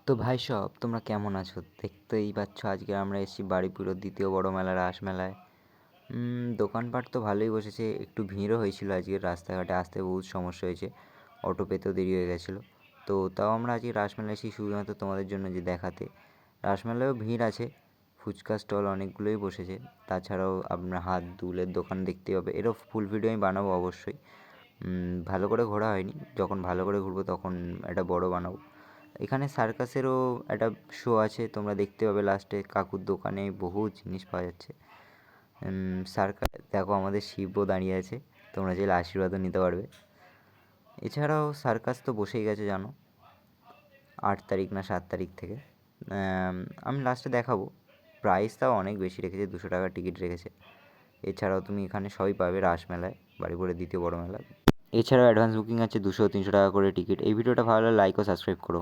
তো ভাই সব তোমরা কেমন আছো? দেখতেই পাচ্ছ আজকে আমরা এসেছি বারুইপুরের দ্বিতীয় বড় মেলা রাস মেলায়। দোকানপাট তো ভালোই বসেছে, একটু ভিড়ও হয়েছিল আজকে, রাস্তাঘাটে আসতে বহুত সমস্যা হয়েছে, অটো পেতেও দেরি হয়ে গেছিলো। তো তাও আমরা আজকে রাসমেলায় এসেছি শুধুমাত্র তোমাদের জন্য যে দেখাতে। রাসমেলায়ও ভিড় আছে, ফুচকা স্টল অনেকগুলোই বসেছে, তাছাড়াও আপনার হাত দুলের দোকান দেখতে পাবে। এরও ফুল ভিডিও আমি বানাবো অবশ্যই। ভালো করে ঘোরা হয়নি, যখন ভালো করে ঘুরবো তখন একটা বড় বানাবো। এখানে সার্কাসেরও একটা শো আছে, তোমরা দেখতে পাবে লাস্টে। কাকুর দোকানে বহু জিনিস পাওয়া যাচ্ছে। সার্কাস দেখো, আমাদের শিবও দাঁড়িয়ে আছে, তোমরা চাইলে আশীর্বাদও নিতে পারবে। এছাড়াও সার্কাস তো বসেই গেছে জানো, 8 তারিখ না 7 তারিখ থেকে। আমি লাস্টে দেখাবো। প্রাইসটাও অনেক বেশি রেখেছে, 200 টাকা টিকিট রেখেছে। এছাড়াও তুমি এখানে সবই পাবে রাসমেলায়, বারুইপুরের দ্বিতীয় বড় মেলা। এছাড়াও অ্যাডভান্স বুকিং আছে 200-300 টাকা করে টিকিট। এই ভিডিওটা ভালো লাগলে লাইক ও সাবস্ক্রাইব করো।